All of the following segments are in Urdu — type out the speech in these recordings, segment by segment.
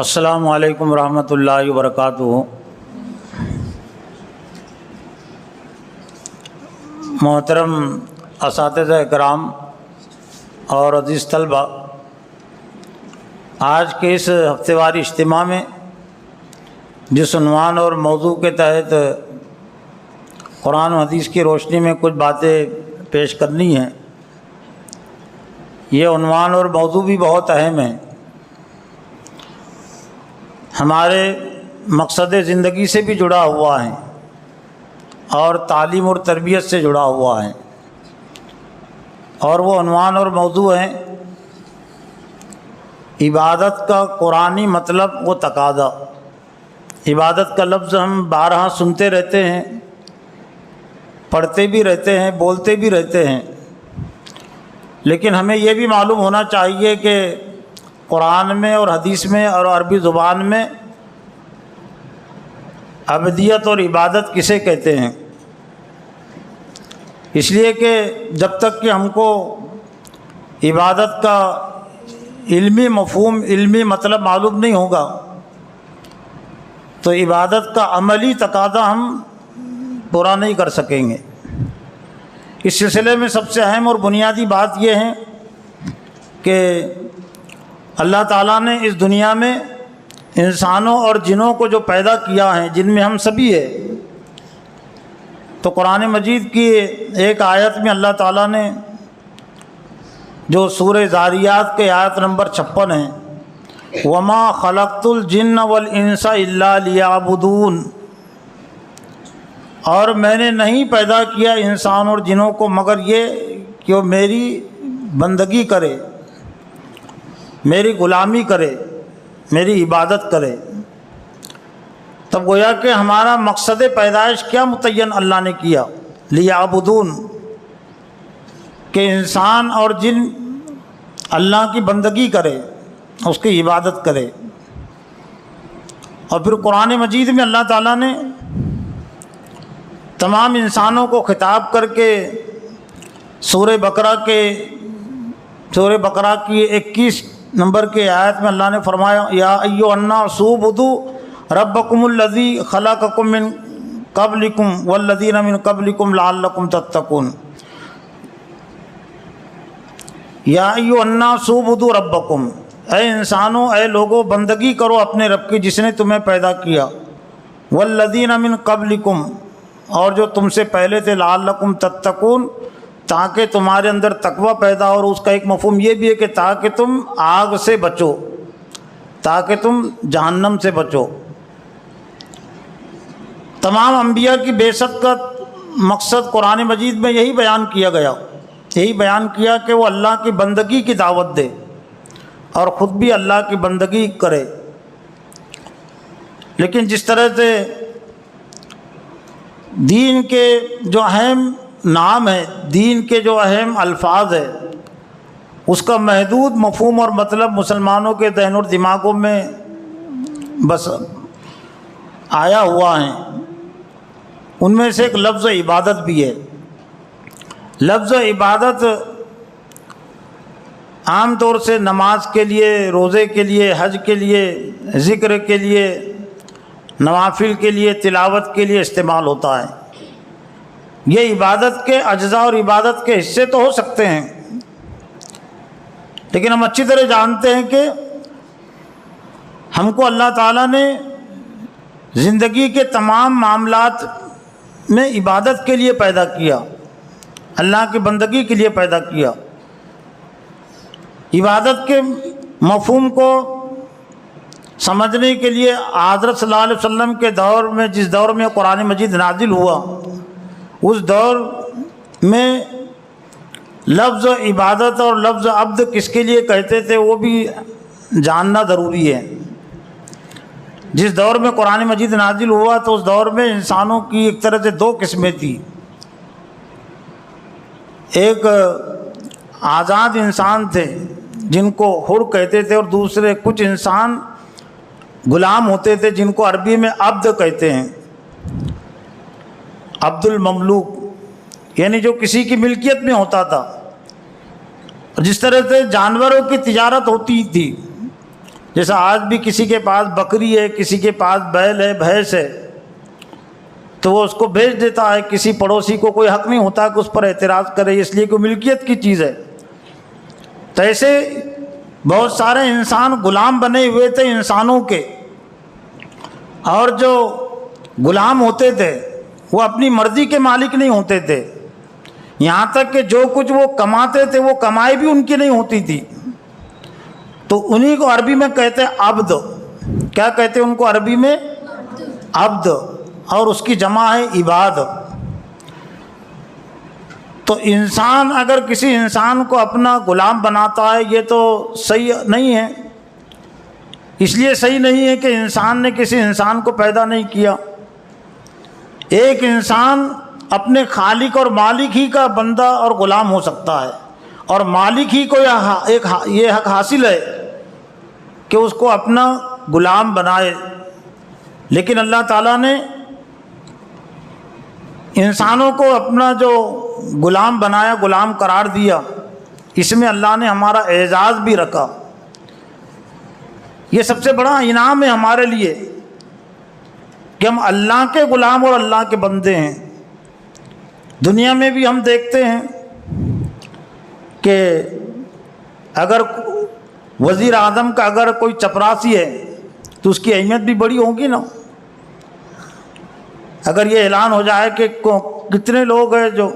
السلام علیکم ورحمۃ اللہ وبرکاتہ۔ محترم اساتذہ اکرام اور عزیز طلبہ، آج کے اس ہفتے واری اجتماع میں جس عنوان اور موضوع کے تحت قرآن و حدیث کی روشنی میں کچھ باتیں پیش کرنی ہیں، یہ عنوان اور موضوع بھی بہت اہم ہے، ہمارے مقصد زندگی سے بھی جڑا ہوا ہے اور تعلیم اور تربیت سے جڑا ہوا ہے، اور وہ عنوان اور موضوع ہے عبادت کا قرآنی مطلب و تقاضا۔ عبادت کا لفظ ہم بارہا سنتے رہتے ہیں، پڑھتے بھی رہتے ہیں، بولتے بھی رہتے ہیں، لیکن ہمیں یہ بھی معلوم ہونا چاہیے کہ قرآن میں اور حدیث میں اور عربی زبان میں عبودیت اور عبادت کسے کہتے ہیں۔ اس لیے کہ جب تک کہ ہم کو عبادت کا علمی مفہوم، علمی مطلب معلوم نہیں ہوگا تو عبادت کا عملی تقاضا ہم پورا نہیں کر سکیں گے۔ اس سلسلے میں سب سے اہم اور بنیادی بات یہ ہے کہ اللہ تعالیٰ نے اس دنیا میں انسانوں اور جنوں کو جو پیدا کیا ہے، جن میں ہم سبھی ہیں، تو قرآن مجید کی ایک آیت میں اللہ تعالیٰ نے جو سورہ ذاریات کے آیت نمبر 56 ہے، وَمَا خَلَقْتُ الْجِنَّ وَالْإِنسَ إِلَّا لِيَعْبُدُونَ، اور میں نے نہیں پیدا کیا انسان اور جنوں کو مگر یہ کہ وہ میری بندگی کرے، میری غلامی کرے، میری عبادت کرے۔ تب گویا کہ ہمارا مقصد پیدائش کیا متعین اللہ نے کیا، لیعبدون، کہ انسان اور جن اللہ کی بندگی کرے، اس کی عبادت کرے۔ اور پھر قرآن مجید میں اللہ تعالیٰ نے تمام انسانوں کو خطاب کر کے سورہ بقرہ کی 21 نمبر کے آیت میں اللہ نے فرمایا، یا ایھا الناس اعبدوا ربکم الذی خلقکم من قبلکم والذین من قبلکم لعلکم تتقون۔ یا ایھا الناس اعبدوا ربکم، اے انسانوں، اے لوگوں، بندگی کرو اپنے رب کی جس نے تمہیں پیدا کیا، والذین من قبلکم، اور جو تم سے پہلے تھے، لعلکم تتقون، تاکہ تمہارے اندر تقوی پیدا ہو۔ اور اس کا ایک مفہوم یہ بھی ہے کہ تاکہ تم آگ سے بچو، تاکہ تم جہنم سے بچو۔ تمام انبیاء کی بعثت کا مقصد قرآن مجید میں یہی بیان کیا گیا، یہی بیان کیا کہ وہ اللہ کی بندگی کی دعوت دے اور خود بھی اللہ کی بندگی کرے۔ لیکن جس طرح سے دین کے جو اہم نام ہے، دین کے جو اہم الفاظ ہے، اس کا محدود مفہوم اور مطلب مسلمانوں کے ذہن اور دماغوں میں بس آیا ہوا ہے، ان میں سے ایک لفظ عبادت بھی ہے۔ لفظ عبادت عام طور سے نماز کے لیے، روزے کے لیے، حج کے لیے، ذکر کے لیے، نوافل کے لیے، تلاوت کے لیے استعمال ہوتا ہے۔ یہ عبادت کے اجزاء اور عبادت کے حصے تو ہو سکتے ہیں، لیکن ہم اچھی طرح جانتے ہیں کہ ہم کو اللہ تعالیٰ نے زندگی کے تمام معاملات میں عبادت کے لیے پیدا کیا، اللہ کی بندگی کے لیے پیدا کیا۔ عبادت کے مفہوم کو سمجھنے کے لیے حضرت صلی اللہ علیہ وسلم کے دور میں، جس دور میں قرآن مجید نازل ہوا، اس دور میں لفظ عبادت اور لفظ عبد کس کے لیے کہتے تھے وہ بھی جاننا ضروری ہے۔ جس دور میں قرآن مجید نازل ہوا تو اس دور میں انسانوں کی ایک طرح سے دو قسمیں تھیں، ایک آزاد انسان تھے جن کو حر کہتے تھے، اور دوسرے کچھ انسان غلام ہوتے تھے جن کو عربی میں عبد کہتے ہیں، عبد المملوک، یعنی جو کسی کی ملکیت میں ہوتا تھا۔ جس طرح سے جانوروں کی تجارت ہوتی تھی جیسا آج بھی کسی کے پاس بکری ہے، کسی کے پاس بیل ہے، بھینس ہے، تو وہ اس کو بیچ دیتا ہے، کسی پڑوسی کو کوئی حق نہیں ہوتا کہ اس پر اعتراض کرے، اس لیے کہ ملکیت کی چیز ہے۔ تو ایسے بہت سارے انسان غلام بنے ہوئے تھے انسانوں کے، اور جو غلام ہوتے تھے وہ اپنی مرضی کے مالک نہیں ہوتے تھے، یہاں تک کہ جو کچھ وہ کماتے تھے وہ کمائی بھی ان کی نہیں ہوتی تھی۔ تو انہی کو عربی میں کہتے ہیں عبد۔ کیا کہتے ہیں ان کو عربی میں؟ عبد، اور اس کی جمع ہے عباد۔ تو انسان اگر کسی انسان کو اپنا غلام بناتا ہے، یہ تو صحیح نہیں ہے۔ اس لیے صحیح نہیں ہے کہ انسان نے کسی انسان کو پیدا نہیں کیا۔ ایک انسان اپنے خالق اور مالک ہی کا بندہ اور غلام ہو سکتا ہے، اور مالک ہی کو یہ حق حاصل ہے کہ اس کو اپنا غلام بنائے۔ لیکن اللہ تعالیٰ نے انسانوں کو اپنا جو غلام بنایا، غلام قرار دیا، اس میں اللہ نے ہمارا اعزاز بھی رکھا۔ یہ سب سے بڑا انعام ہے ہمارے لیے کہ ہم اللہ کے غلام اور اللہ کے بندے ہیں۔ دنیا میں بھی ہم دیکھتے ہیں کہ اگر وزیر اعظم کا اگر کوئی چپراسی ہے تو اس کی اہمیت بھی بڑی ہوگی نا۔ اگر یہ اعلان ہو جائے کہ کتنے لوگ ہیں جو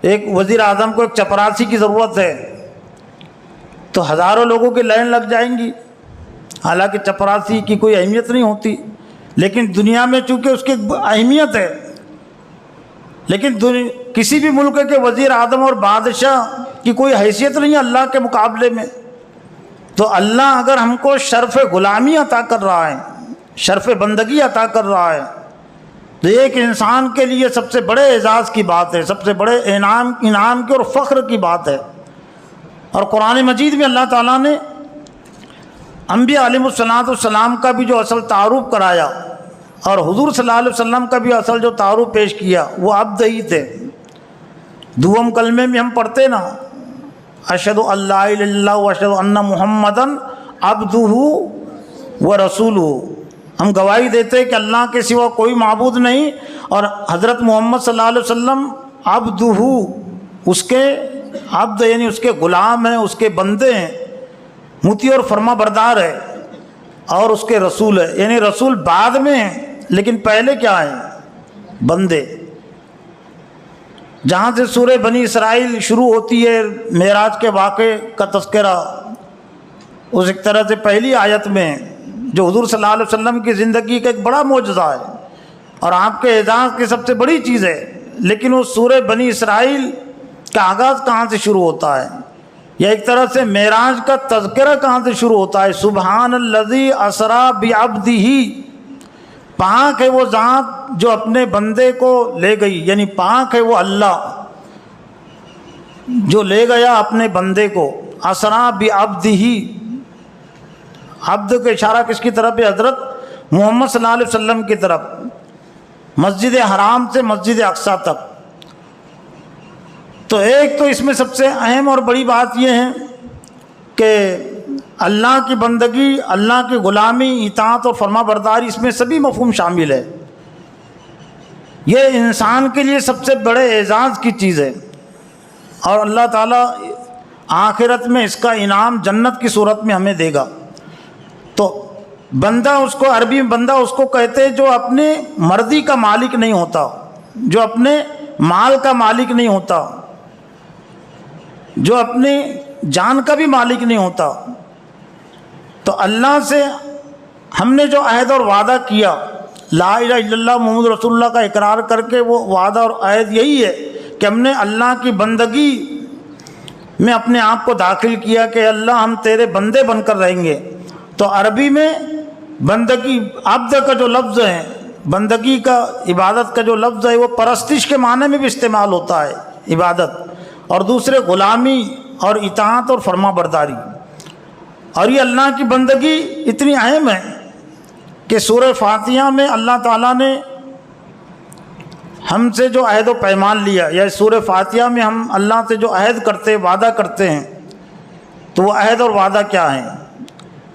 ایک وزیر اعظم کو ایک چپراسی کی ضرورت ہے، تو ہزاروں لوگوں کی لائن لگ جائیں گی، حالانکہ چپراسی کی کوئی اہمیت نہیں ہوتی، لیکن دنیا میں چونکہ اس کی اہمیت ہے۔ لیکن کسی بھی ملک کے وزیر اعظم اور بادشاہ کی کوئی حیثیت نہیں ہے اللہ کے مقابلے میں۔ تو اللہ اگر ہم کو شرف غلامی عطا کر رہا ہے، شرف بندگی عطا کر رہا ہے، تو ایک انسان کے لیے سب سے بڑے اعزاز کی بات ہے، سب سے بڑے انعام کی اور فخر کی بات ہے۔ اور قرآن مجید میں اللہ تعالیٰ نے انبیاء علیہ السلام کا بھی جو اصل تعارف کرایا، اور حضور صلی اللہ علیہ وسلم کا بھی اصل جو تعارف پیش کیا، وہ عبد ہی تھے۔ دوم کلمے میں ہم پڑھتے نا، اشہد ان لا الہ الا اللہ واشہد ان محمدً عبدہ ورسولہ، ہم گواہی دیتے کہ اللہ کے سوا کوئی معبود نہیں، اور حضرت محمد صلی اللہ علیہ وسلم عبدہ، اس کے عبد یعنی اس کے غلام ہیں، اس کے بندے ہیں، مطیع اور فرما بردار ہے، اور اس کے رسول ہے، یعنی رسول بعد میں ہیں لیکن پہلے کیا ہیں؟ بندے۔ جہاں سے سورہ بنی اسرائیل شروع ہوتی ہے، معراج کے واقعے کا تذکرہ اس ایک طرح سے پہلی آیت میں، جو حضور صلی اللہ علیہ وسلم کی زندگی کا ایک بڑا معجزہ ہے اور آپ کے اعزاز کی سب سے بڑی چیز ہے، لیکن وہ سورہ بنی اسرائیل کا آغاز کہاں سے شروع ہوتا ہے، یا ایک طرح سے معراج کا تذکرہ کہاں سے شروع ہوتا ہے؟ سبحان الذی اسریٰ بعبدہ، پاک ہے وہ ذات جو اپنے بندے کو لے گئی، یعنی پاک ہے وہ اللہ جو لے گیا اپنے بندے کو۔ اسریٰ بعبدہ، عبد کا اشارہ کس کی طرف ہے؟ حضرت محمد صلی اللہ علیہ وسلم کی طرف، مسجد حرام سے مسجد اقصیٰ تک۔ تو ایک تو اس میں سب سے اہم اور بڑی بات یہ ہے کہ اللہ کی بندگی، اللہ کی غلامی، اطاعت اور فرما برداری، اس میں سبھی مفہوم شامل ہے۔ یہ انسان کے لیے سب سے بڑے اعزاز کی چیز ہے، اور اللہ تعالیٰ آخرت میں اس کا انعام جنت کی صورت میں ہمیں دے گا۔ تو بندہ، اس کو عربی میں بندہ اس کو کہتے ہیں جو اپنے مرضی کا مالک نہیں ہوتا، جو اپنے مال کا مالک نہیں ہوتا، جو اپنی جان کا بھی مالک نہیں ہوتا۔ تو اللہ سے ہم نے جو عہد اور وعدہ کیا، لا الہ الا اللہ محمد رسول اللہ کا اقرار کر کے، وہ وعدہ اور عہد یہی ہے کہ ہم نے اللہ کی بندگی میں اپنے آپ کو داخل کیا کہ اللہ ہم تیرے بندے بن کر رہیں گے۔ تو عربی میں بندگی، عبد کا جو لفظ ہے، بندگی کا، عبادت کا جو لفظ ہے، وہ پرستش کے معنی میں بھی استعمال ہوتا ہے، عبادت، اور دوسرے غلامی اور اطاعت اور فرما برداری۔ اور یہ اللہ کی بندگی اتنی اہم ہے کہ سورہ فاتحہ میں اللہ تعالیٰ نے ہم سے جو عہد و پیمان لیا، یا سورہ فاتحہ میں ہم اللہ سے جو عہد کرتے، وعدہ کرتے ہیں، تو وہ عہد اور وعدہ کیا ہیں؟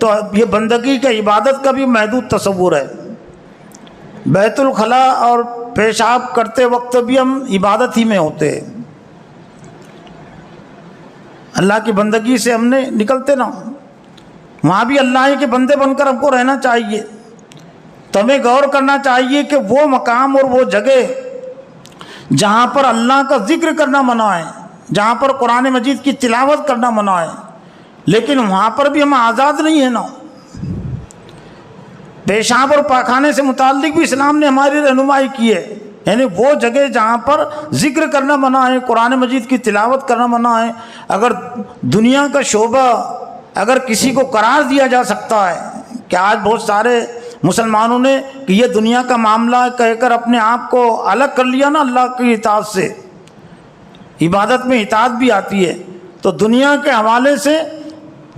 تو یہ بندگی کا عبادت کا بھی محدود تصور ہے۔ بیت الخلا اور پیشاب کرتے وقت بھی ہم عبادت ہی میں ہوتے ہیں، اللہ کی بندگی سے ہم نے نکلتے نا، وہاں بھی اللہ کے بندے بن کر ہم کو رہنا چاہیے۔ تو ہمیں غور کرنا چاہیے کہ وہ مقام اور وہ جگہ جہاں پر اللہ کا ذکر کرنا منع ہے، جہاں پر قرآن مجید کی تلاوت کرنا منع ہے، لیکن وہاں پر بھی ہم آزاد نہیں ہیں نا۔ پیشاب اور پاخانے سے متعلق بھی اسلام نے ہماری رہنمائی کی ہے، یعنی وہ جگہ جہاں پر ذکر کرنا منع ہے، قرآن مجید کی تلاوت کرنا منع ہے۔ اگر دنیا کا شعبہ اگر کسی کو قرار دیا جا سکتا ہے کہ آج بہت سارے مسلمانوں نے کہ یہ دنیا کا معاملہ کہہ کر اپنے آپ کو الگ کر لیا نا اللہ کی اطاعت سے، عبادت میں اطاعت بھی آتی ہے، تو دنیا کے حوالے سے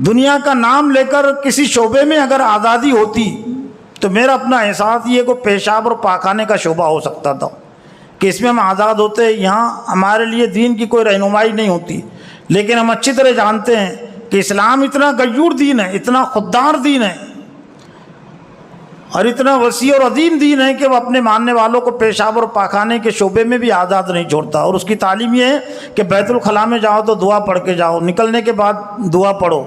دنیا کا نام لے کر کسی شعبے میں اگر آزادی ہوتی تو میرا اپنا احساس یہ کہ پیشاب اور پاخانے کا شعبہ ہو سکتا تھا کہ اس میں ہم آزاد ہوتے، یہاں ہمارے لیے دین کی کوئی رہنمائی نہیں ہوتی۔ لیکن ہم اچھی طرح جانتے ہیں کہ اسلام اتنا غیور دین ہے، اتنا خوددار دین ہے اور اتنا وسیع اور عظیم دین ہے کہ وہ اپنے ماننے والوں کو پیشاب اور پاخانے کے شعبے میں بھی آزاد نہیں چھوڑتا۔ اور اس کی تعلیم یہ ہے کہ بیت الخلاء میں جاؤ تو دعا پڑھ کے جاؤ، نکلنے کے بعد دعا پڑھو،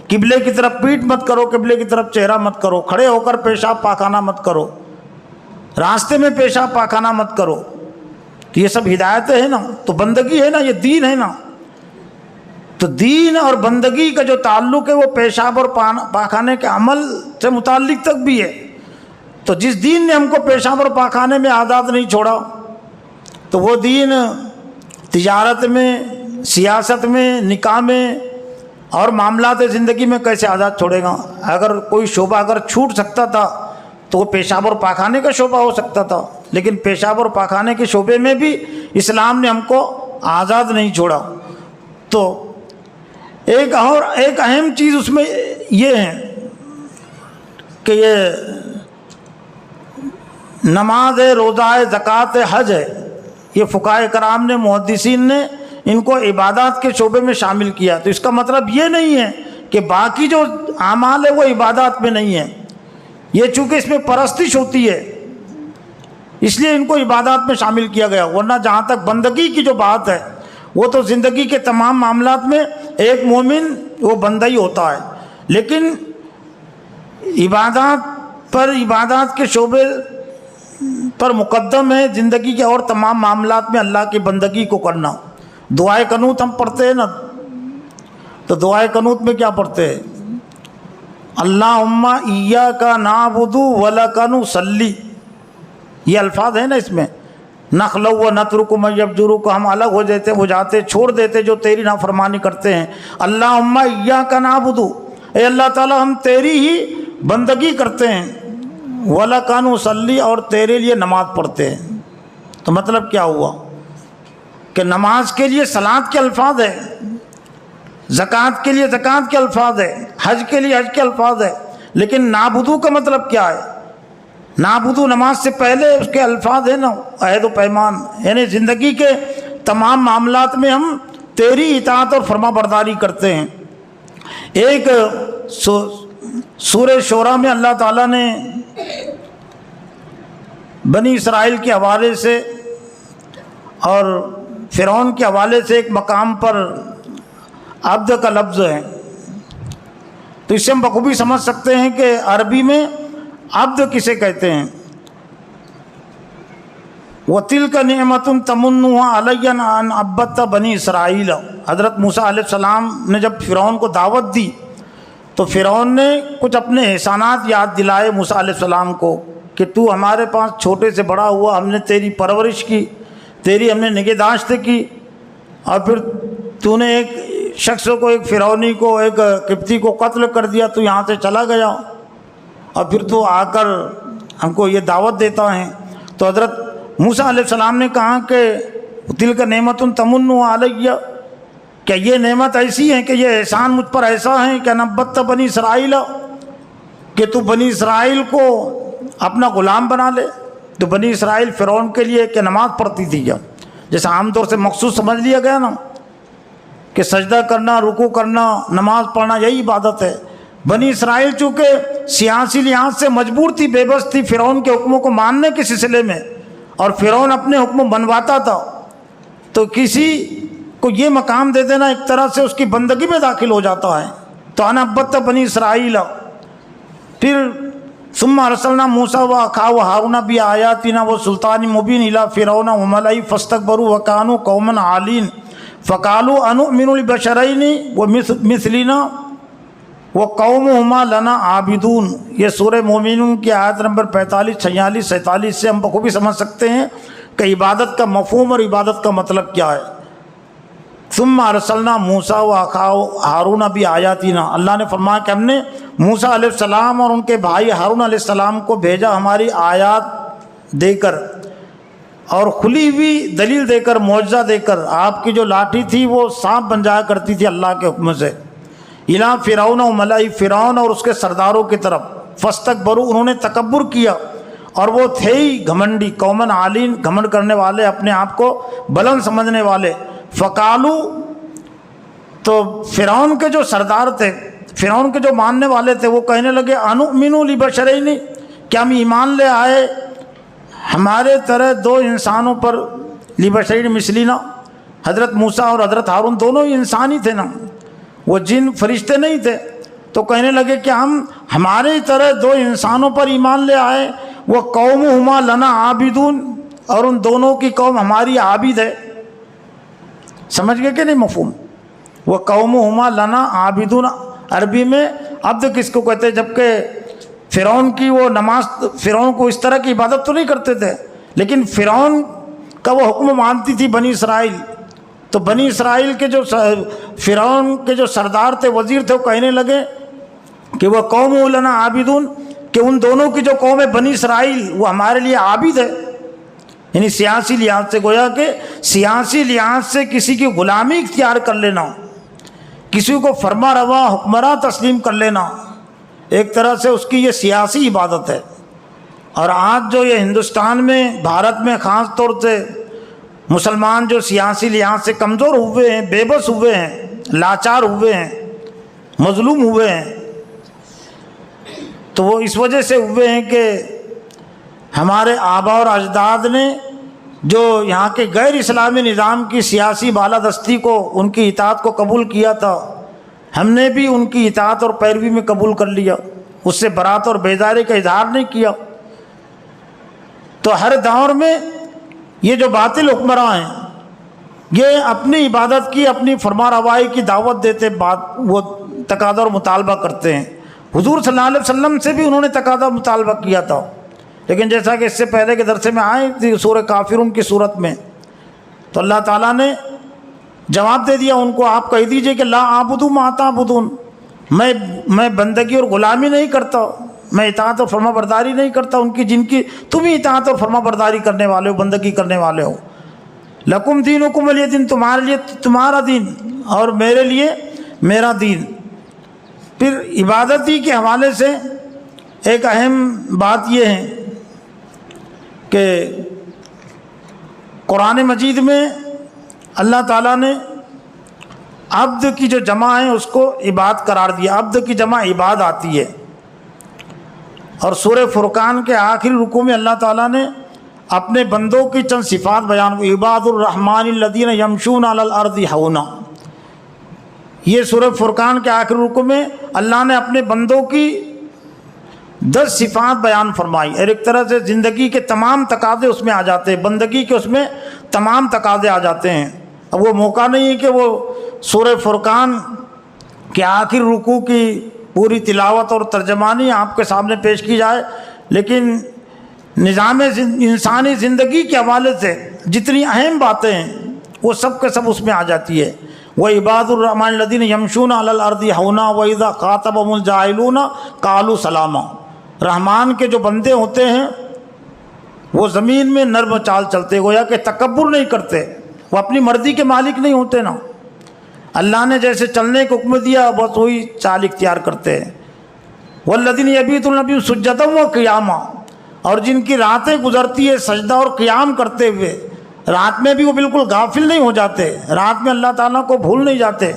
قبلے کی طرف پیٹھ مت کرو، قبلے کی طرف چہرہ مت کرو، کھڑے ہو کر پیشاب پاخانہ مت کرو، راستے میں پیشاب پاخانہ مت کرو۔ تو یہ سب ہدایتیں ہیں نا، تو بندگی ہے نا، یہ دین ہے نا۔ تو دین اور بندگی کا جو تعلق ہے وہ پیشاب اور پاخانے کے عمل سے متعلق تک بھی ہے۔ تو جس دین نے ہم کو پیشاب اور پاخانے میں آزاد نہیں چھوڑا تو وہ دین تجارت میں، سیاست میں، نکاح میں اور معاملات زندگی میں کیسے آزاد چھوڑے گا؟ اگر کوئی شعبہ اگر چھوٹ سکتا تھا تو وہ پیشاب اور پاخانے کا شعبہ ہو سکتا تھا، لیکن پیشاب اور پاخانے کے شعبے میں بھی اسلام نے ہم کو آزاد نہیں چھوڑا۔ تو ایک اہم چیز اس میں یہ ہے کہ یہ نماز ہے، روزہ ہے، زکوٰۃ ہے، حج ہے، یہ فقہائے کرام نے، محدثین نے ان کو عبادات کے شعبے میں شامل کیا۔ تو اس کا مطلب یہ نہیں ہے کہ باقی جو اعمال ہے وہ عبادات میں نہیں ہے، یہ چونکہ اس میں پرستش ہوتی ہے اس لیے ان کو عبادات میں شامل کیا گیا، ورنہ جہاں تک بندگی کی جو بات ہے وہ تو زندگی کے تمام معاملات میں ایک مومن وہ بندہ ہی ہوتا ہے، لیکن عبادات کے شعبے پر مقدم ہے زندگی کے اور تمام معاملات میں اللہ کی بندگی کو کرنا۔ دعائے قنوت ہم پڑھتے ہیں نا، تو دعائے قنوت میں کیا پڑھتے ہیں؟ اللہم ایاک نعبد ولک نصلی، یہ الفاظ ہیں نا اس میں، نخلو و نترک من یفجرک، ہم الگ ہو جاتے چھوڑ دیتے جو تیری نافرمانی کرتے ہیں۔ اللہم ایاک نعبد، اے اللہ تعالی ہم تیری ہی بندگی کرتے ہیں، وَلَكَ نُصَلِّ، اور تیرے لیے نماز پڑھتے ہیں۔ تو مطلب کیا ہوا کہ نماز کے لیے صلاۃ کے الفاظ ہے، زکوٰۃ کے لیے زکوٰۃ کے الفاظ ہے، حج کے لیے حج کے الفاظ ہے، لیکن نعبدو کا مطلب کیا ہے؟ نعبدو نماز سے پہلے اس کے الفاظ ہیں نا، عہد و پیمان، یعنی زندگی کے تمام معاملات میں ہم تیری اطاعت اور فرما برداری کرتے ہیں۔ ایک سورہ شورى میں اللہ تعالیٰ نے بنی اسرائیل کے حوالے سے اور فرعون کے حوالے سے ایک مقام پر عبد کا لفظ ہے، تو اس سے ہم بخوبی سمجھ سکتے ہیں کہ عربی میں عبد کسے کہتے ہیں۔ وَتِلْكَ نِعْمَةٌ تَمُنُّهَا عَلَيَّ أَنْ عَبَّدْتَ بنی اسرائیل، حضرت موسیٰ علیہ السلام نے جب فرعون کو دعوت دی تو فرعون نے کچھ اپنے احسانات یاد دلائے موسیٰ علیہ السلام کو کہ تو ہمارے پاس چھوٹے سے بڑا ہوا، ہم نے تیری پرورش کی، تیری ہم نے نگہداشت کی، اور پھر تو نے ایک شخص کو، ایک فرعونی کو، ایک قبطی کو قتل کر دیا، تو یہاں سے چلا گیا اور پھر تو آ کر ہم کو یہ دعوت دیتا ہے۔ تو حضرت موسیٰ علیہ السلام نے کہا کہ تِلْكَ نِعْمَةٌ تَمُنُّهَا عَلَيَّ، کیا یہ نعمت ایسی ہے کہ یہ احسان مجھ پر ایسا ہے کہ نبت بنی اسرائیل، کہ تو بنی اسرائیل کو اپنا غلام بنا لے۔ تو بنی اسرائیل فرعون کے لیے کہ نماز پڑھتی تھی، کیا جیسے عام طور سے مخصوص سمجھ لیا گیا نا کہ سجدہ کرنا، رکوع کرنا، نماز پڑھنا یہی عبادت ہے، بنی اسرائیل چونکہ سیاسی لحاظ سے مجبور تھی، بے بس تھی فرعون کے حکموں کو ماننے کے سلسلے میں، اور فرعون اپنے حکم بنواتا تھا، تو کسی کو یہ مقام دے دینا ایک طرح سے اس کی بندگی میں داخل ہو جاتا ہے۔ تو انا عبدت بنی اسرائیل، پھر ثم ارسلنا موسیٰ واخاہ ہارون بآیاتنا وسلطان مبین الی فرعون وملئہ فاستکبروا وکانوا قوما عالین فقالوا انؤمن لبشرین ومثلنا وقومہما لنا عابدون۔ یہ سورہ مومنون کی آیت نمبر 45، 46، 47 سے ہم بخوبی سمجھ سکتے ہیں کہ عبادت کا مفہوم اور عبادت کا مطلب کیا ہے۔ ثم ارسلنا موسیٰ واخاہ ہارون بآیاتنا، اللہ نے فرمایا کہ ہم نے موسیٰ علیہ السلام اور ان کے بھائی ہارون علیہ السلام کو بھیجا ہماری آیات دے کر اور کھلی ہوئی دلیل دے کر، معجزہ دے کر۔ آپ کی جو لاٹھی تھی وہ سانپ بن جایا کرتی تھی اللہ کے حکم سے، الی فرعون و ملئہ، فرعون اور اس کے سرداروں کی طرف، فاستکبروا، انہوں نے تکبر کیا، اور وہ تھے ہی گھمنڈی، قومن عالین، گھمنڈ کرنے والے، اپنے آپ کو بلند سمجھنے والے۔ فقالو، تو فرعون کے جو سردار تھے، فرعون کے جو ماننے والے تھے، وہ کہنے لگے انؤمن لبشرین، کیا ہم ایمان لے آئے ہمارے طرح دو انسانوں پر، لبشرین مثلینا، حضرت موسیٰ اور حضرت ہارون دونوں ہی انسان ہی تھے نا، وہ جن فرشتے نہیں تھے، تو کہنے لگے کہ ہم ہمارے طرح دو انسانوں پر ایمان لے آئے، وہ قومہما لنا عابدون، اور ان دونوں کی قوم ہماری عابد ہے۔ سمجھ گئے کہ نہیں مفہوم؟ وہ قومہما لنا عابدون، عربی میں عبد کس کو کہتے ہیں؟ جبکہ فرعون کی وہ نماز، فرعون کو اس طرح کی عبادت تو نہیں کرتے تھے، لیکن فرعون کا وہ حکم مانتی تھی بنی اسرائیل، تو بنی اسرائیل کے جو فرعون کے جو سردار تھے، وزیر تھے، وہ کہنے لگے کہ وہ قوم لنا عابدون، کہ ان دونوں کی جو قوم ہے بنی اسرائیل وہ ہمارے لیے عابد ہے، یعنی سیاسی لحاظ سے، گویا کہ سیاسی لحاظ سے کسی کی غلامی اختیار کر لینا، کسی کو فرما روا حکمراں تسلیم کر لینا، ایک طرح سے اس کی یہ سیاسی عبادت ہے۔ اور آج جو یہ ہندوستان میں، بھارت میں خاص طور سے مسلمان جو سیاسی لحاظ سے کمزور ہوئے ہیں، بے بس ہوئے ہیں، لاچار ہوئے ہیں، مظلوم ہوئے ہیں، تو وہ اس وجہ سے ہوئے ہیں کہ ہمارے آبا اور اجداد نے جو یہاں کے غیر اسلامی نظام کی سیاسی بالادستی کو، ان کی اطاعت کو قبول کیا تھا، ہم نے بھی ان کی اطاعت اور پیروی میں قبول کر لیا، اس سے برات اور بیزاری کا اظہار نہیں کیا۔ تو ہر دور میں یہ جو باطل حکمراں ہیں، یہ اپنی عبادت کی، اپنی فرما روائی کی دعوت دیتے، وہ تقاضا اور مطالبہ کرتے ہیں۔ حضور صلی اللہ علیہ وسلم سے بھی انہوں نے تقاضا مطالبہ کیا تھا، لیکن جیسا کہ اس سے پہلے کے درس میں آئے تھی سورہ کافرون کی صورت میں، تو اللہ تعالیٰ نے جواب دے دیا ان کو، آپ کہہ دیجئے کہ لا اعبد ما تعبدون، میں بندگی اور غلامی نہیں کرتا، میں اطاعت اور فرما برداری نہیں کرتا ان کی، جن کی تم ہی اطاعت اور فرما برداری کرنے والے ہو، بندگی کرنے والے ہو۔ لکم دینکم ولی دین، تمہارے لیے تمہارا دین اور میرے لیے میرا دین۔ پھر عبادتی کے حوالے سے ایک اہم بات یہ ہے کہ قرآن مجید میں اللہ تعالیٰ نے عبد کی جو جمع ہے اس کو عباد قرار دیا، عبد کی جمع عباد آتی ہے، اور سورہ فرقان کے آخری رکوع میں اللہ تعالیٰ نے اپنے بندوں کی چند صفات بیان، عباد الرحمن الذین یمشون علی الارض ہونا، یہ سورہ فرقان کے آخری رکوع میں اللہ نے اپنے بندوں کی 10 صفات بیان فرمائی، اور ایک طرح سے زندگی کے تمام تقاضے اس میں آ جاتے ہیں، بندگی کے اس میں تمام تقاضے آ جاتے ہیں۔ اب وہ موقع نہیں ہے کہ وہ سورہ فرقان کے آخر رکوع کی پوری تلاوت اور ترجمانی آپ کے سامنے پیش کی جائے، لیکن نظام انسانی زندگی کے حوالے سے جتنی اہم باتیں ہیں وہ سب کے سب اس میں آ جاتی ہے۔ وَعِبَادُ الرَّحْمَنِ الَّذِينَ يَمْشُونَ عَلَى الْأَرْضِ هَوْنًا وَإِذَا خَاطَبَهُمُ الْجَاهِلُونَ قَالُوا سَلَامًا، رحمان کے جو بندے ہوتے ہیں وہ زمین میں نرم چال چلتے، گویا کہ تکبر نہیں کرتے، وہ اپنی مرضی کے مالک نہیں ہوتے نا، اللہ نے جیسے چلنے کو حکم دیا بس وہی چال اختیار کرتے ہیں۔ وَالَّذِينَ يَبِيتُونَ رَبِّهِمْ سُجَّدًا وَقِيَامًا، اور جن کی راتیں گزرتی ہے سجدہ اور قیام کرتے ہوئے، رات میں بھی وہ بالکل غافل نہیں ہو جاتے، رات میں اللہ تعالیٰ کو بھول نہیں جاتے۔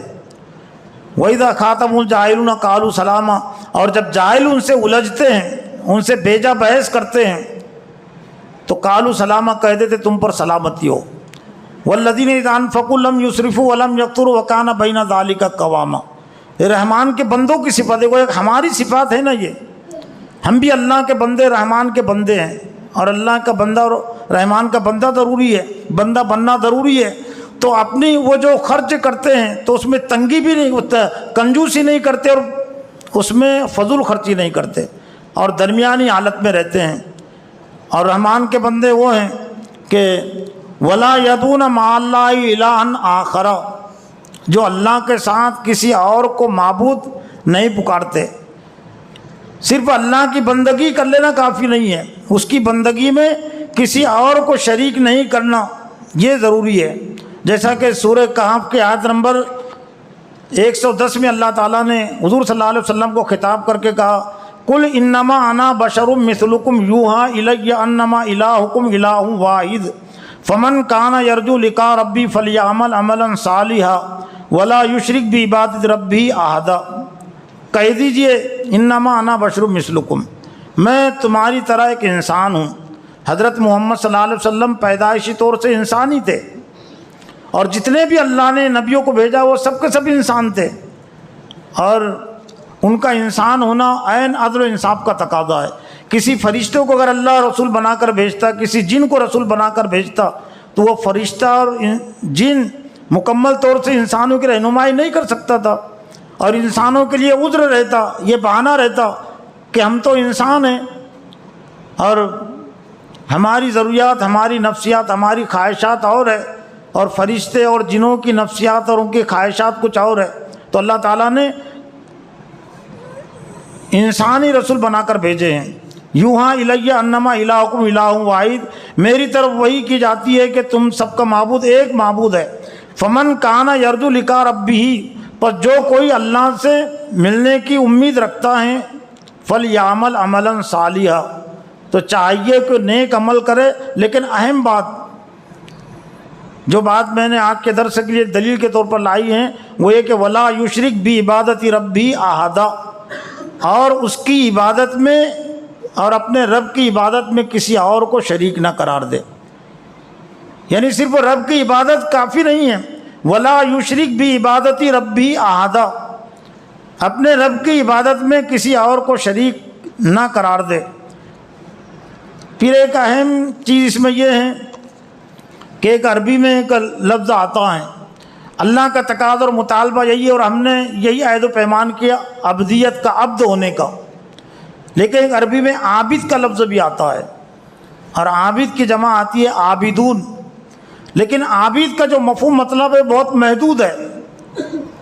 وَإِذَا خَاطَبَهُمُ الْجَاهِلُونَ قَالُوا سَلَامًا، اور جب جاہل ان سے الجھتے ہیں، ان سے بیجا بحث کرتے ہیں تو قالوا سلامہ کہہ دیتے تم پر سلامتی ہو۔ والذین اذا انفقوا لم یسرفوا ولم یقتروا وکان بین ذلک قواما۔ یہ رحمان کے بندوں کی صفت ہے، وہ ایک ہماری صفات ہے نا، یہ ہم بھی اللہ کے بندے، رحمان کے بندے ہیں، اور اللہ کا بندہ اور رحمان کا بندہ ضروری ہے، بندہ بننا ضروری ہے۔ تو اپنی وہ جو خرچ کرتے ہیں تو اس میں تنگی بھی نہیں ہوتا، کنجوسی نہیں کرتے اور اس میں فضول خرچی نہیں کرتے، اور درمیانی حالت میں رہتے ہیں۔ اور رحمان کے بندے وہ ہیں کہ ولا یدعون مع اللہ الہا آخر، جو اللہ کے ساتھ کسی اور کو معبود نہیں پکارتے۔ صرف اللہ کی بندگی کر لینا کافی نہیں ہے، اس کی بندگی میں کسی اور کو شریک نہیں کرنا، یہ ضروری ہے۔ جیسا کہ سورہ کہف کے آیت نمبر 110 میں اللہ تعالیٰ نے حضور صلی اللہ علیہ وسلم کو خطاب کر کے کہا قل انما انا بشر مثلکم یوحی الی انما الہکم الہ واحد فمن کان یرجو لقاء ربی فلیعمل عملا صالحا ولا یشرک بعبادۃ ربہ احدا۔ کہہ دیجئے انما انا بشر مثلکم، میں تمہاری طرح ایک انسان ہوں۔ حضرت محمد صلی اللہ علیہ وسلم پیدائشی طور سے انسان ہی تھے، اور جتنے بھی اللہ نے نبیوں کو بھیجا وہ سب کے سب انسان تھے، اور ان کا انسان ہونا عین عدل و انصاف کا تقاضا ہے۔ کسی فرشتوں کو اگر اللہ رسول بنا کر بھیجتا، کسی جن کو رسول بنا کر بھیجتا، تو وہ فرشتہ اور جن مکمل طور سے انسانوں کی رہنمائی نہیں کر سکتا تھا، اور انسانوں کے لیے عذر رہتا، یہ بہانہ رہتا کہ ہم تو انسان ہیں اور ہماری ضروریات، ہماری نفسیات، ہماری خواہشات اور ہے، اور فرشتے اور جنوں کی نفسیات اور ان کی خواہشات کچھ اور ہے۔ تو اللہ تعالیٰ نے انسانی رسول بنا کر بھیجے ہیں۔ یوحی الی انما الہکم الہ واحد، میری طرف وحی کی جاتی ہے کہ تم سب کا معبود ایک معبود ہے۔ فمن کان یرجو لقاء ربہ، پر جو کوئی اللہ سے ملنے کی امید رکھتا ہے، فلیعمل عملا صالحا، تو چاہیے کہ نیک عمل کرے۔ لیکن اہم بات، جو بات میں نے آج کے درس کے لیے دلیل کے طور پر لائی ہے، وہ یہ کہ ولا یشرک بعبادۃ ربہ احدا، اور اس کی عبادت میں اور اپنے رب کی عبادت میں کسی اور کو شریک نہ قرار دے۔ یعنی صرف رب کی عبادت کافی نہیں ہے، ولا یشرک بعبادۃ ربہ احدا، اپنے رب کی عبادت میں کسی اور کو شریک نہ قرار دے۔ پھر ایک اہم چیز اس میں یہ ہے کہ ایک عربی میں ایک لفظ آتا ہے، اللہ کا تقاضا اور مطالبہ یہی ہے، اور ہم نے یہی عہد و پیمان کیا عبدیت کا، عبد ہونے کا، لیکن ایک عربی میں عابد کا لفظ بھی آتا ہے، اور عابد کی جمع آتی ہے عابدون۔ لیکن عابد کا جو مفہوم مطلب ہے بہت محدود ہے،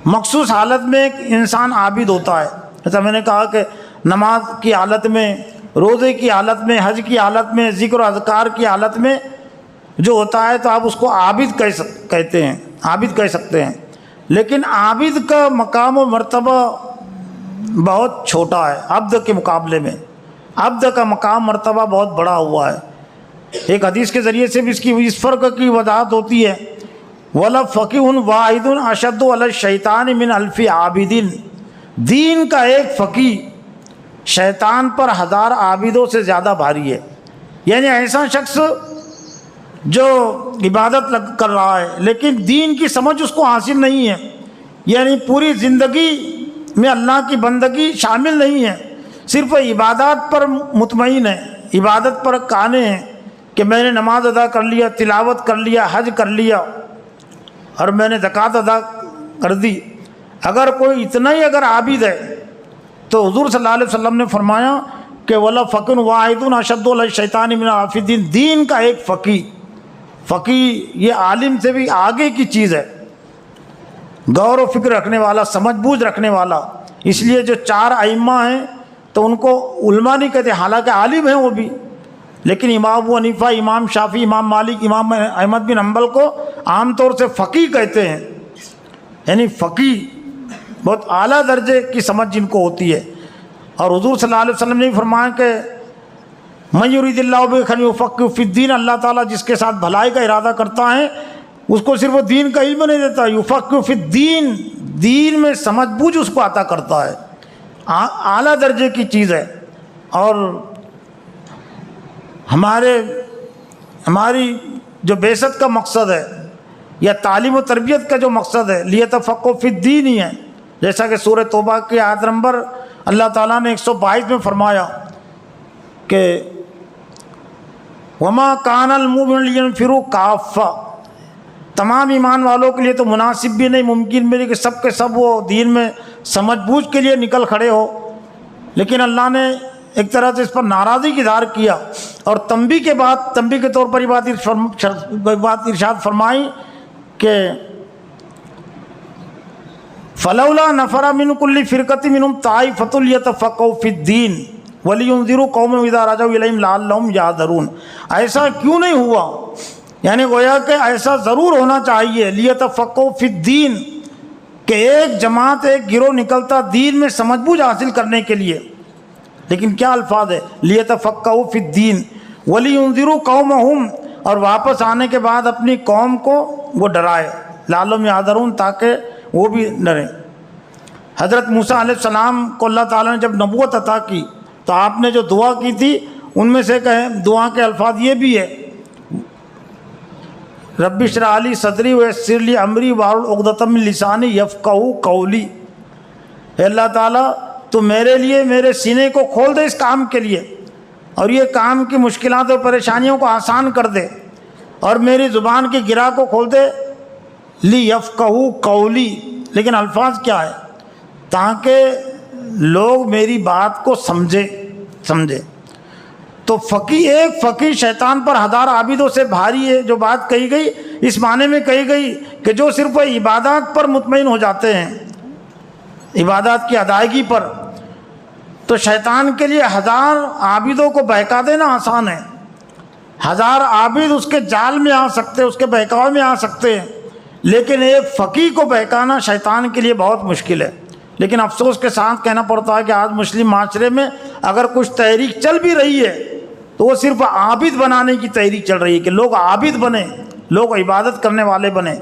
مخصوص حالت میں ایک انسان عابد ہوتا ہے۔ جیسا میں نے کہا کہ نماز کی حالت میں، روزے کی حالت میں، حج کی حالت میں، ذکر و اذکار کی حالت میں جو ہوتا ہے تو آپ اس کو عابد کہتے ہیں، عابد کہہ سکتے ہیں۔ لیکن عابد کا مقام و مرتبہ بہت چھوٹا ہے عبد کے مقابلے میں، عبد کا مقام مرتبہ بہت بڑا ہوا ہے۔ ایک حدیث کے ذریعے سے بھی اس فرق کی وضاحت ہوتی ہے، وَلَفَقِهٌ وَاحِدٌ أَشَدُّ عَلَى الشَّيْطَانِ مِنْ أَلْفِ عَابِدٍ، دین کا ایک فقیہ شیطان پر 1000 عابدوں سے زیادہ بھاری ہے۔ یعنی ایسا شخص جو عبادت کر رہا ہے لیکن دین کی سمجھ اس کو حاصل نہیں ہے، یعنی پوری زندگی میں اللہ کی بندگی شامل نہیں ہے، صرف عبادات پر مطمئن ہے، عبادت پر قانے ہیں کہ میں نے نماز ادا کر لیا، تلاوت کر لیا، حج کر لیا، اور میں نے زکوٰۃ ادا کر دی۔ اگر کوئی اتنا ہی اگر عابد ہے تو حضور صلی اللہ علیہ وسلم نے فرمایا کہ وَلَفَقِهٌ وَاحِدٌ أَشَدُّ عَلَى الشَّيْطَانِ مِنَ أَلْفِ الدِّينِ، دین کا ایک فقیہ یہ عالم سے بھی آگے کی چیز ہے، غور و فکر رکھنے والا، سمجھ بوجھ رکھنے والا۔ اس لیے جو 4 ائمہ ہیں تو ان کو علماء نہیں کہتے، حالانکہ عالم ہیں وہ بھی، لیکن امام ابو حنیفہ، امام شافعی، امام مالک، امام احمد بن حنبل کو عام طور سے فقیہ کہتے ہیں، یعنی فقیہ بہت اعلیٰ درجے کی سمجھ جن کو ہوتی ہے۔ اور حضور صلی اللہ علیہ وسلم نے فرمایا کہ مَن یُرِیدِ اللَّهُ بِهِ خَیْرًا یُفَقِّهُ فِی الدِّین، اللہ تعالیٰ جس کے ساتھ بھلائی کا ارادہ کرتا ہے اس کو صرف وہ دین کا علم نہیں دیتا، یُفَقِّهُ فِی الدِّین، دین میں سمجھ بوجھ اس کو عطا کرتا ہے۔ اعلیٰ درجے کی چیز ہے، اور ہماری جو بعثت کا مقصد ہے یا تعلیم و تربیت کا جو مقصد ہے لیتفقہوا فی الدین ہی ہے، جیسا کہ سورہ توبہ کی آیت نمبر اللہ تعالیٰ نے 122 میں فرمایا کہ وما کان المؤمنون لینفروا کافہ، تمام ایمان والوں کے لیے تو مناسب بھی نہیں، ممکن بھی نہیں کہ سب کے سب وہ دین میں سمجھ بوجھ کے لیے نکل کھڑے ہو، لیکن اللہ نے ایک طرح سے اس پر ناراضی کا اظہار کیا، اور تنبیہ کے طور پر یہ بات ارشاد فرمائی کہ فلولا نفر من کل فرقۃ منهم طائفۃ لیتفقہوا فی الدین ولینذروا قومهم اذا رجعوا الیہم لعلہم یحذرون۔ ایسا کیوں نہیں ہوا؟ یعنی گویا کہ ایسا ضرور ہونا چاہیے لیتفقہوا فی الدین، کہ ایک جماعت ایک گروہ نکلتا دین میں سمجھ بوجھ حاصل کرنے کے لیے، لیکن کیا الفاظ ہے؟ لیتفقہوا فی الدین ولینذروا قومهم، اور واپس آنے کے بعد اپنی قوم کو وہ ڈرائے، لعلہم یحذرون، تاکہ وہ بھی ڈریں۔ حضرت موسیٰ علیہ السلام کو اللہ تعالیٰ نے جب نبوت عطا کی تو آپ نے جو دعا کی تھی ان میں سے دعا کے الفاظ یہ بھی ہے، رب اشرح لی صدری ویسر لی امری واحلل عقدۃ من لسانی یفقہوا قولی، اے اللہ تعالیٰ تو میرے لیے میرے سینے کو کھول دے اس کام کے لیے، اور یہ کام کی مشکلات اور پریشانیوں کو آسان کر دے، اور میری زبان کی گرہ کو کھول دے، لیفقہوا قولی، لیکن الفاظ کیا ہے؟ تاکہ لوگ میری بات کو سمجھے۔ تو ایک فقیر شیطان پر ہزار عابدوں سے بھاری ہے، جو بات کہی گئی اس معنی میں کہی گئی کہ جو صرف عبادات پر مطمئن ہو جاتے ہیں، عبادات کی ادائیگی پر، تو شیطان کے لیے ہزار عابدوں کو بہکا دینا آسان ہے، ہزار عابد اس کے جال میں آ سکتے، اس کے بہکاؤ میں آ سکتے ہیں، لیکن ایک فقیر کو بہکانا شیطان کے لیے بہت مشکل ہے۔ لیکن افسوس کے ساتھ کہنا پڑتا ہے کہ آج مسلم معاشرے میں اگر کچھ تحریک چل بھی رہی ہے تو وہ صرف عابد بنانے کی تحریک چل رہی ہے، کہ لوگ عابد بنیں، لوگ عبادت کرنے والے بنیں،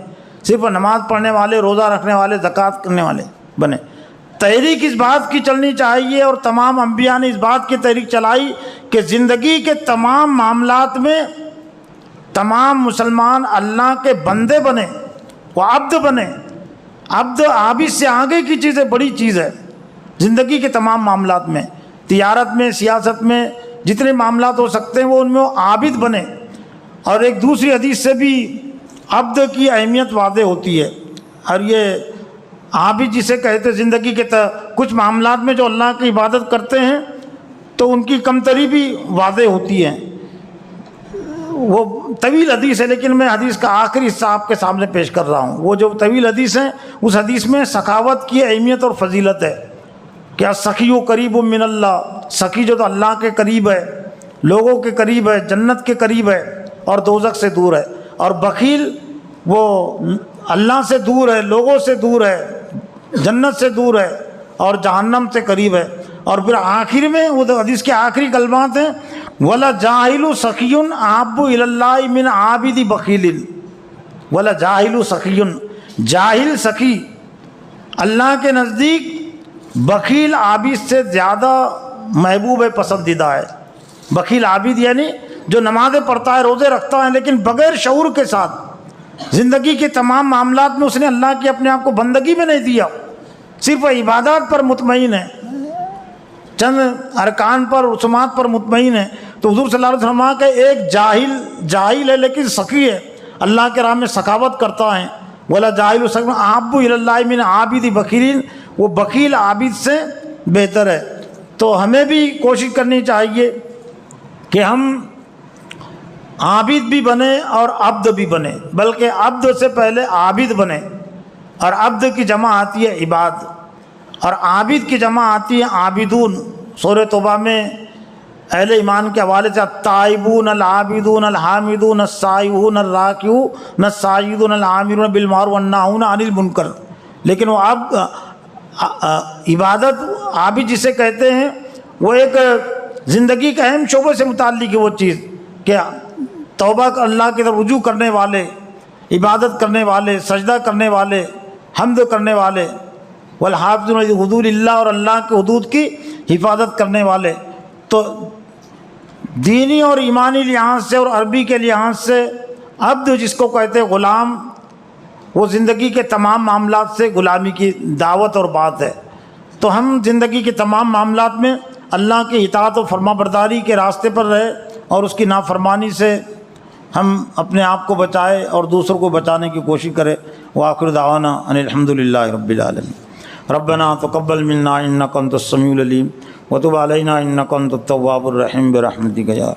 صرف نماز پڑھنے والے، روزہ رکھنے والے، زکوٰۃ کرنے والے بنیں۔ تحریک اس بات کی چلنی چاہیے، اور تمام انبیاء نے اس بات کی تحریک چلائی کہ زندگی کے تمام معاملات میں تمام مسلمان اللہ کے بندے بنیں، وہ عبد بنیں۔ عبد عابد سے آگے کی چیز ہے، بڑی چیز ہے زندگی کے تمام معاملات میں، تجارت میں، سیاست میں، جتنے معاملات ہو سکتے ہیں وہ ان میں وہ عابد بنے۔ اور ایک دوسری حدیث سے بھی عبد کی اہمیت واضح ہوتی ہے، اور یہ عابد جسے کہتے زندگی کے کچھ معاملات میں جو اللہ کی عبادت کرتے ہیں تو ان کی کمتری بھی واضح ہوتی ہے۔ وہ طویل حدیث ہے، لیکن میں حدیث کا آخری حصہ آپ کے سامنے پیش کر رہا ہوں۔ وہ جو طویل حدیث ہے اس حدیث میں سخاوت کی اہمیت اور فضیلت ہے، کہ السخی قریب من اللہ، سخی جو تو اللہ کے قریب ہے، لوگوں کے قریب ہے، جنت کے قریب ہے اور دوزخ سے دور ہے، اور بخیل وہ اللہ سے دور ہے، لوگوں سے دور ہے، جنت سے دور ہے اور جہنم سے قریب ہے۔ اور پھر آخر میں وہ حدیث کے آخری کلمات ہیں وَلَجَاهِلُ سَخِيٌّ أَحَبُّ إِلَى اللَّهِ مِنْ عَابِدِ بَخِيلٍ، وَلَجَاهِلُ سَخِيٌّ، جاہل سخی اللہ کے نزدیک بخیل عابد سے زیادہ محبوب ہے، پسندیدہ ہے۔ بخیل عابد یعنی جو نمازیں پڑھتا ہے، روزے رکھتا ہے، لیکن بغیر شعور کے ساتھ زندگی کے تمام معاملات میں اس نے اللہ کی اپنے آپ کو بندگی میں نہیں دیا، صرف عبادات پر مطمئن ہے، چند ارکان پر، رسومات پر مطمئن ہے۔ تو حضور صلی اللہ علیہ وسلم کہ ایک جاہل ہے لیکن سخی ہے، اللہ کے راہ میں سخاوت کرتا ہے، ولا جاہل سخی احب الی اللہ من عابد بخیل، وہ بخیل عابد سے بہتر ہے۔ تو ہمیں بھی کوشش کرنی چاہیے کہ ہم عابد بھی بنے اور عبد بھی بنے، بلکہ عبد سے پہلے عابد بنے، اور عبد کی جمع آتی ہے عباد، اور عابد کی جمع آتی ہے عابدون۔ سورہ توبہ میں اہل ایمان کے حوالے سے التائبون العابدون الحامدون السائحون الراکعون الساجدون العامرون بالمعروف والناہون عن المنکر، لیکن وہ عبادت عابد جسے کہتے ہیں وہ ایک زندگی کے اہم شعبے سے متعلق ہے، وہ چیز کہ توبہ اللہ کی طرف رجوع کرنے والے، عبادت کرنے والے، سجدہ کرنے والے، حمد کرنے والے، والحافظون لحدود اللہ، اور اللہ کے حدود کی حفاظت کرنے والے۔ تو دینی اور ایمانی لحاظ سے اور عربی کے لحاظ سے عبد جس کو کہتے ہیں غلام، وہ زندگی کے تمام معاملات سے غلامی کی دعوت اور بات ہے۔ تو ہم زندگی کے تمام معاملات میں اللہ کی اطاعت و فرما برداری کے راستے پر رہے اور اس کی نافرمانی سے ہم اپنے آپ کو بچائے اور دوسروں کو بچانے کی کوشش کرے۔ وآخر دعوانا ان الحمد للہ رب العالمین۔ ربنا تقبل منا انک انت السمیع العلیم وتب علینا انک انت التواب الرحیم برحمتک یا